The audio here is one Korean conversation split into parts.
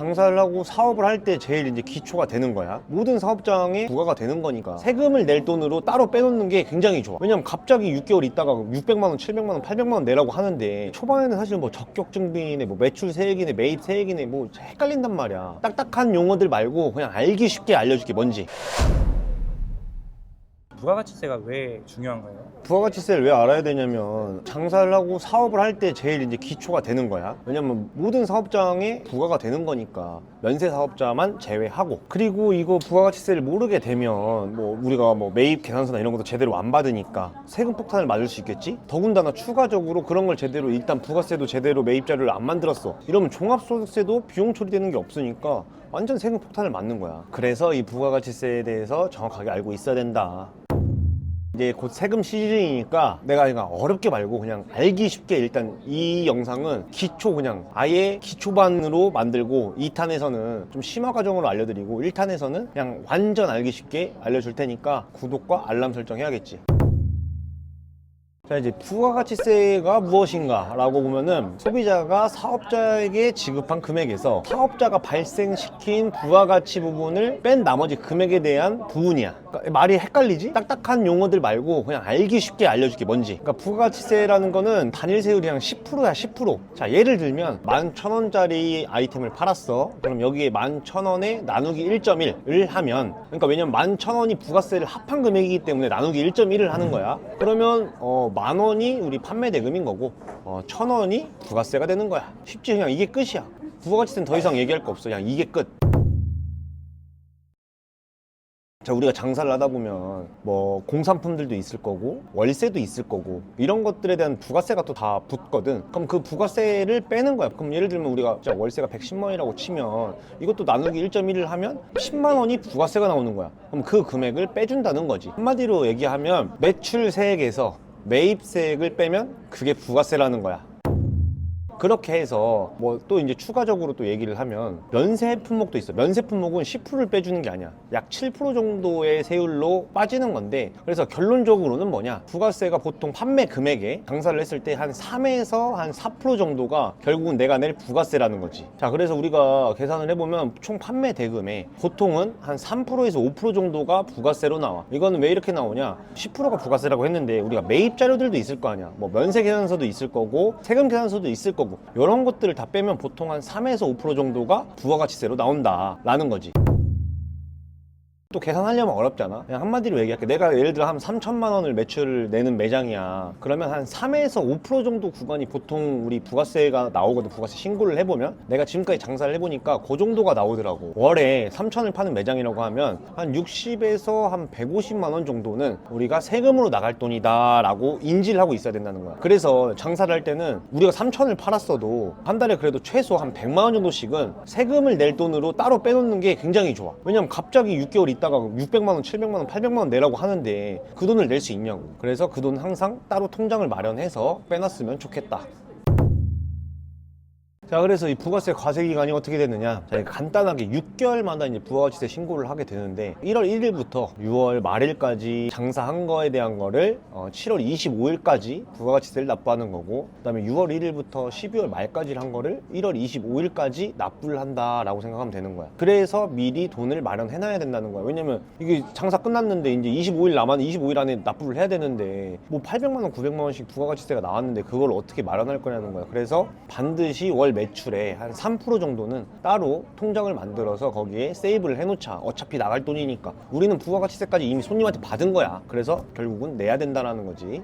장사를 하고 사업을 할 때 제일 이제 기초가 되는 거야. 모든 사업장에 부가가 되는 거니까 세금을 낼 돈으로 따로 빼놓는 게 굉장히 좋아. 왜냐면 갑자기 6개월 있다가 600만 원, 700만 원, 800만 원 내라고 하는데 초반에는 사실 뭐 적격증빙이네, 뭐 매출 세액이네, 매입 세액이네, 뭐 헷갈린단 말이야. 딱딱한 용어들 말고 그냥 알기 쉽게 알려줄게. 뭔지. 부가가치세가 왜 중요한 거예요? 부가가치세를 왜 알아야 되냐면 장사를 하고 사업을 할 때 제일 이제 기초가 되는 거야. 왜냐면 모든 사업장에 부가가 되는 거니까 면세 사업자만 제외하고. 그리고 이거 부가가치세를 모르게 되면 뭐 우리가 뭐 매입 계산서나 이런 것도 제대로 안 받으니까 세금 폭탄을 맞을 수 있겠지. 더군다나 추가적으로 그런 걸 제대로 일단 부가세도 제대로 매입 자료를 안 만들었어. 이러면 종합소득세도 비용 처리되는 게 없으니까 완전 세금 폭탄을 맞는 거야. 그래서 이 부가가치세에 대해서 정확하게 알고 있어야 된다. 이제 곧 세금 시즌이니까 내가 그냥 어렵게 말고 그냥 알기 쉽게 일단 이 영상은 기초 그냥 아예 기초반으로 만들고 2탄에서는 좀 심화 과정으로 알려드리고 1탄에서는 그냥 완전 알기 쉽게 알려줄 테니까 구독과 알람 설정 해야겠지. 자, 이제 부가가치세가 무엇인가 라고 보면은 소비자가 사업자에게 지급한 금액에서 사업자가 발생시킨 부가가치 부분을 뺀 나머지 금액에 대한 부분이야. 그러니까 말이 헷갈리지? 딱딱한 용어들 말고 그냥 알기 쉽게 알려줄게. 뭔지. 그러니까 부가가치세라는 거는 단일세율이 그냥 10%야. 10%. 자, 예를 들면 11,000원짜리 아이템을 팔았어. 그럼 여기에 11,000원에 나누기 1.1을 하면, 그러니까 왜냐면 11,000원이 부가세를 합한 금액이기 때문에 나누기 1.1을 하는 거야. 그러면 10,000원이 우리 판매 대금인 거고 1,000원이 부가세가 되는 거야. 쉽지. 그냥 이게 끝이야. 부가가치세는 더 이상 얘기할 거 없어. 그냥 이게 끝. 자, 우리가 장사를 하다 보면 뭐 공산품들도 있을 거고 월세도 있을 거고 이런 것들에 대한 부가세가 또 다 붙거든. 그럼 그 부가세를 빼는 거야. 그럼 예를 들면 우리가 진짜 월세가 110만 원이라고 치면 이것도 나누기 1.1을 하면 10만 원이 부가세가 나오는 거야. 그럼 그 금액을 빼준다는 거지. 한마디로 얘기하면 매출세액에서 매입세액을 빼면 그게 부가세라는 거야. 그렇게 해서 뭐 또 이제 추가적으로 또 얘기를 하면 면세 품목도 있어. 면세 품목은 10%를 빼주는 게 아니야. 약 7% 정도의 세율로 빠지는 건데, 그래서 결론적으로는 뭐냐, 부가세가 보통 판매 금액에 장사를 했을 때 한 3에서 한 4% 정도가 결국은 내가 낼 부가세라는 거지. 자, 그래서 우리가 계산을 해보면 총 판매 대금에 보통은 한 3%에서 5% 정도가 부가세로 나와. 이거는 왜 이렇게 나오냐, 10%가 부가세라고 했는데 우리가 매입 자료들도 있을 거 아니야. 뭐 면세 계산서도 있을 거고 세금 계산서도 있을 거고, 이런 것들을 다 빼면 보통 한 3에서 5% 정도가 부가가치세로 나온다라는 거지. 또 계산하려면 어렵잖아. 그냥 한마디로 얘기할게. 내가 예를 들어 한 3천만 원을 매출을 내는 매장이야. 그러면 한 3에서 5% 정도 구간이 보통 우리 부가세가 나오거든. 부가세 신고를 해보면 내가 지금까지 장사를 해보니까 그 정도가 나오더라고. 월에 3천을 파는 매장이라고 하면 한 60에서 한 150만 원 정도는 우리가 세금으로 나갈 돈이다 라고 인지를 하고 있어야 된다는 거야. 그래서 장사를 할 때는 우리가 3천을 팔았어도 한 달에 그래도 최소 한 100만 원 정도씩은 세금을 낼 돈으로 따로 빼놓는 게 굉장히 좋아. 왜냐면 갑자기 6개월 있다가 600만 원, 700만 원, 800만 원 내라고 하는데 그 돈을 낼 수 있냐고. 그래서 그 돈 항상 따로 통장을 마련해서 빼놨으면 좋겠다. 자, 그래서 이 부가세 과세 기간이 어떻게 되느냐. 자, 간단하게 6개월마다 이제 부가가치세 신고를 하게 되는데 1월 1일부터 6월 말일까지 장사한 거에 대한 거를 7월 25일까지 부가가치세를 납부하는 거고, 그 다음에 6월 1일부터 12월 말까지 한 거를 1월 25일까지 납부를 한다라고 생각하면 되는 거야. 그래서 미리 돈을 마련해놔야 된다는 거야. 왜냐면 이게 장사 끝났는데 이제 25일 남았는데 25일 안에 납부를 해야 되는데 뭐 800만 원, 900만 원씩 부가가치세가 나왔는데 그걸 어떻게 마련할 거냐는 거야. 그래서 반드시 월 매출의 한 3% 정도는 따로 통장을 만들어서 거기에 세이브를 해놓자. 어차피 나갈 돈이니까. 우리는 부가가치세까지 이미 손님한테 받은 거야. 그래서 결국은 내야 된다는 거지.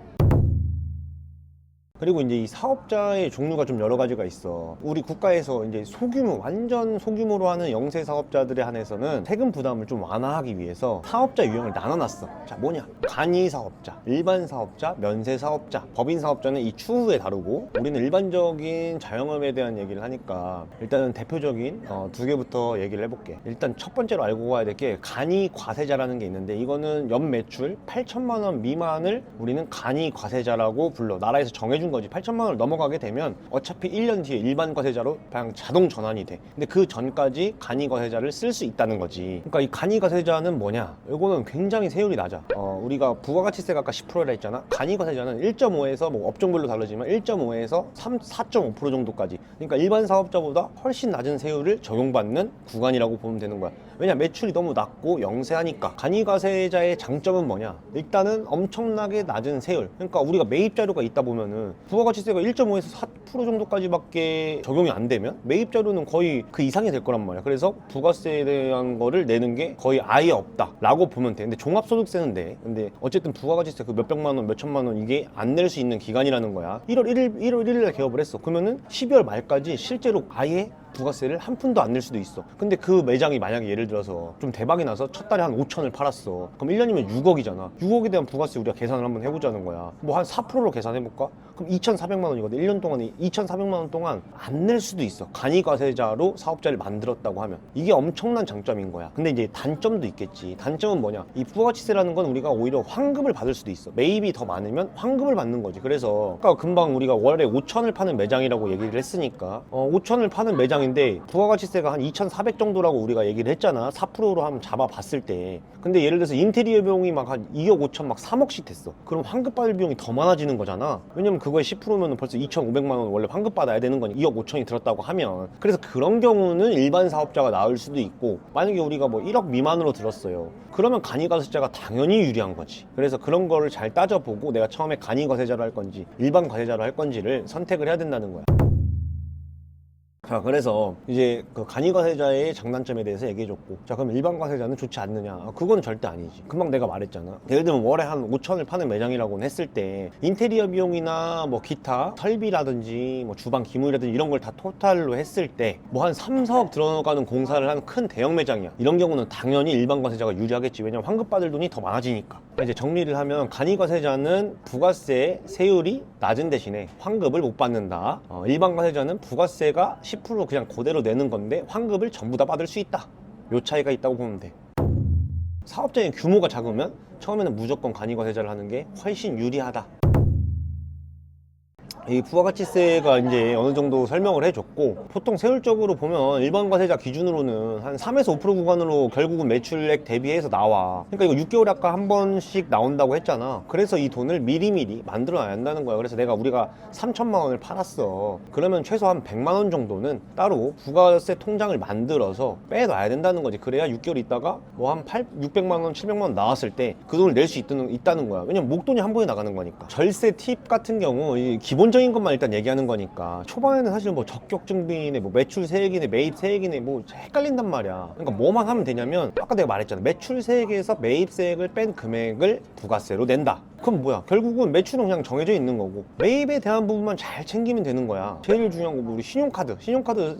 그리고 이제 이 사업자의 종류가 좀 여러 가지가 있어. 우리 국가에서 이제 소규모, 완전 소규모로 하는 영세 사업자들에 한해서는 세금 부담을 좀 완화하기 위해서 사업자 유형을 나눠놨어. 자, 뭐냐? 간이 사업자, 일반 사업자, 면세 사업자, 법인 사업자는 이 추후에 다루고, 우리는 일반적인 자영업에 대한 얘기를 하니까 일단은 대표적인 두 개부터 얘기를 해볼게. 일단 첫 번째로 알고 가야 될 게 간이 과세자라는 게 있는데, 이거는 연 매출 8천만 원 미만을 우리는 간이 과세자라고 불러. 나라에서 정해준 해준 거지. 8천만 원을 넘어가게 되면 어차피 1년 뒤에 일반 과세자로 그냥 자동 전환이 돼. 근데 그 전까지 간이 과세자를 쓸 수 있다는 거지. 그러니까 이 간이 과세자는 뭐냐? 이거는 굉장히 세율이 낮아. 우리가 부가가치세가 아까 10%라 했잖아. 간이 과세자는 1.5에서 뭐 업종별로 다르지만 1.5에서 4.5% 정도까지. 그러니까 일반 사업자보다 훨씬 낮은 세율을 적용받는 구간이라고 보면 되는 거야. 왜냐, 매출이 너무 낮고 영세하니까. 간이과세자의 장점은 뭐냐? 일단은 엄청나게 낮은 세율. 그러니까 우리가 매입 자료가 있다 보면은 부가가치세가 1.5에서 4% 정도까지밖에 적용이 안 되면 매입 자료는 거의 그 이상이 될 거란 말이야. 그래서 부가세에 대한 거를 내는 게 거의 아예 없다라고 보면 돼. 근데 종합소득세는 돼. 근데 어쨌든 부가가치세 그 몇백만 원, 몇천만 원 이게 안 낼 수 있는 기간이라는 거야. 1월 1일에 개업을 했어. 그러면은 12월 말까지 실제로 아예 부가세를 한 푼도 안 낼 수도 있어. 근데 그 매장이 만약에 예를 들어서 좀 대박이 나서 첫 달에 한 5천을 팔았어. 그럼 1년이면 6억이잖아. 6억에 대한 부가세 우리가 계산을 한번 해보자는 거야. 뭐 한 4%로 계산해볼까? 그럼 2,400만 원이거든. 1년 동안에 2,400만 원 동안 안 낼 수도 있어. 간이과세자로 사업자를 만들었다고 하면. 이게 엄청난 장점인 거야. 근데 이제 단점도 있겠지. 단점은 뭐냐? 이 부가가치세라는 건 우리가 오히려 환급을 받을 수도 있어. 매입이 더 많으면 환급을 받는 거지. 그래서 아까 금방 우리가 월에 5천을 파는 매장이라고 얘기를 했으니까 5천을 파는 매장인데 부가가치세가 한 2,400 정도라고 우리가 얘기를 했잖아. 4%로 한번 잡아봤을 때. 근데 예를 들어서 인테리어 비용이 막 한 2억 5천 막 3억씩 됐어. 그럼 환급 받을 비용이 더 많아지는 거잖아. 왜냐면 그거에 10%면 벌써 2,500만 원 원래 환급 받아야 되는 거니 2억 5천이 들었다고 하면. 그래서 그런 경우는 일반 사업자가 나을 수도 있고, 만약에 우리가 뭐 1억 미만으로 들었어요. 그러면 간이과세자가 당연히 유리한 거지. 그래서 그런 거를 잘 따져보고 내가 처음에 간이과세자로 할 건지 일반 과세자로 할 건지를 선택을 해야 된다는 거야. 자, 그래서 이제 그 간이과세자의 장단점에 대해서 얘기해줬고, 자, 그럼 일반 과세자는 좋지 않느냐? 그건 절대 아니지. 금방 내가 말했잖아. 예를 들면 월에 한 5천을 파는 매장이라고 했을 때 인테리어 비용이나 뭐 기타 설비라든지 뭐 주방 기물이라든지 이런 걸 다 토탈로 했을 때 뭐 한 3, 4억 들어가는 공사를 한 큰 대형 매장이야. 이런 경우는 당연히 일반 과세자가 유리하겠지. 왜냐면 환급 받을 돈이 더 많아지니까. 이제 정리를 하면 간이과세자는 부가세 세율이 낮은 대신에 환급을 못 받는다. 일반 과세자는 부가세가 10% 그냥 그대로 내는 건데 환급을 전부 다 받을 수 있다. 요 차이가 있다고 보면 돼. 사업자의 규모가 작으면 처음에는 무조건 간이과세자를 하는 게 훨씬 유리하다. 이 부가가치세가 이제 어느 정도 설명을 해줬고, 보통 세율적으로 보면 일반 과세자 기준으로는 한 3에서 5% 구간으로 결국은 매출액 대비해서 나와. 그러니까 이거 6개월에 아까 한 번씩 나온다고 했잖아. 그래서 이 돈을 미리미리 만들어 놔야 한다는 거야. 그래서 우리가 3천만 원을 팔았어. 그러면 최소한 100만 원 정도는 따로 부가세 통장을 만들어서 빼놔야 된다는 거지. 그래야 6개월 있다가 뭐 한 600만 원, 700만 원 나왔을 때 그 돈을 낼 수 있다는 거야. 왜냐면 목돈이 한 번에 나가는 거니까. 절세 팁 같은 경우 기본적인 것만 일단 얘기하는 거니까, 초반에는 사실 뭐 적격증빙이네, 뭐 매출 세액이네, 매입 세액이네, 뭐 헷갈린단 말이야. 그러니까 뭐만 하면 되냐면, 아까 내가 말했잖아. 매출 세액에서 매입 세액을 뺀 금액을 부가세로 낸다. 그럼 뭐야? 결국은 매출은 그냥 정해져 있는 거고, 매입에 대한 부분만 잘 챙기면 되는 거야. 제일 중요한 거 뭐 우리 신용카드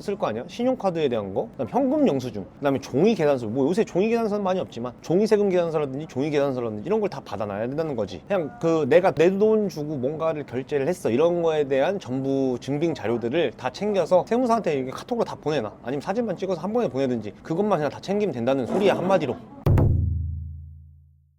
쓸 거 아니야? 신용카드에 대한 거, 그다음 현금 영수증, 그다음에 종이 계산서. 뭐 요새 종이 계산서는 많이 없지만 종이 세금 계산서라든지 종이 계산서라든지 이런 걸 다 받아놔야 된다는 거지. 그냥 내가 내 돈 주고 뭔가를 결제를 했어, 이런 거에 대한 전부 증빙 자료들을 다 챙겨서 세무사한테 이렇게 카톡으로 다 보내놔. 아니면 사진만 찍어서 한 번에 보내든지, 그것만 그냥 다 챙기면 된다는 소리야, 한마디로.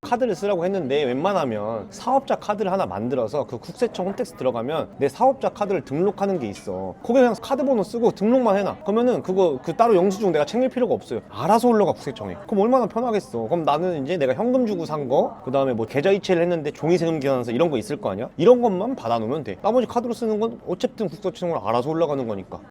카드를 쓰라고 했는데 웬만하면 사업자 카드를 하나 만들어서 그 국세청 홈택스 들어가면 내 사업자 카드를 등록하는 게 있어. 거기 그냥 카드 번호 쓰고 등록만 해놔. 그러면은 그거 따로 영수증 내가 챙길 필요가 없어요. 알아서 올라가, 국세청에. 그럼 얼마나 편하겠어. 그럼 나는 이제 내가 현금 주고 산 거, 그 다음에 뭐 계좌 이체를 했는데 종이세금 계산서 이런 거 있을 거 아니야? 이런 것만 받아놓으면 돼. 나머지 카드로 쓰는 건 어쨌든 국세청으로 알아서 올라가는 거니까.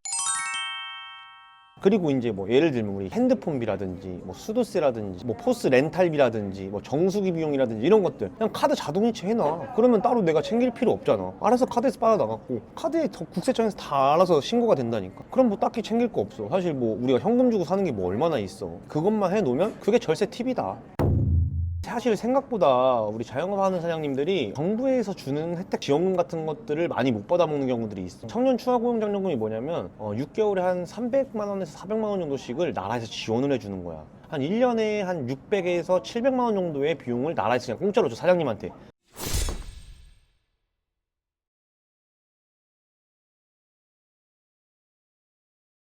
그리고 이제 뭐 예를 들면 우리 핸드폰비라든지 뭐 수도세라든지 뭐 포스 렌탈비라든지 뭐 정수기 비용이라든지 이런 것들 그냥 카드 자동이체 해놔. 그러면 따로 내가 챙길 필요 없잖아. 알아서 카드에서 빠져나갔고, 카드에 더 국세청에서 다 알아서 신고가 된다니까. 그럼 뭐 딱히 챙길 거 없어. 사실 뭐 우리가 현금 주고 사는 게 뭐 얼마나 있어. 그것만 해놓으면 그게 절세 팁이다. 사실 생각보다 우리 자영업 하는 사장님들이 정부에서 주는 혜택 지원금 같은 것들을 많이 못 받아먹는 경우들이 있어. 청년 추가고용장려금이 뭐냐면 6개월에 한 300만 원에서 400만 원 정도씩을 나라에서 지원을 해주는 거야. 한 1년에 한 600에서 700만 원 정도의 비용을 나라에서 그냥 공짜로 줘, 사장님한테.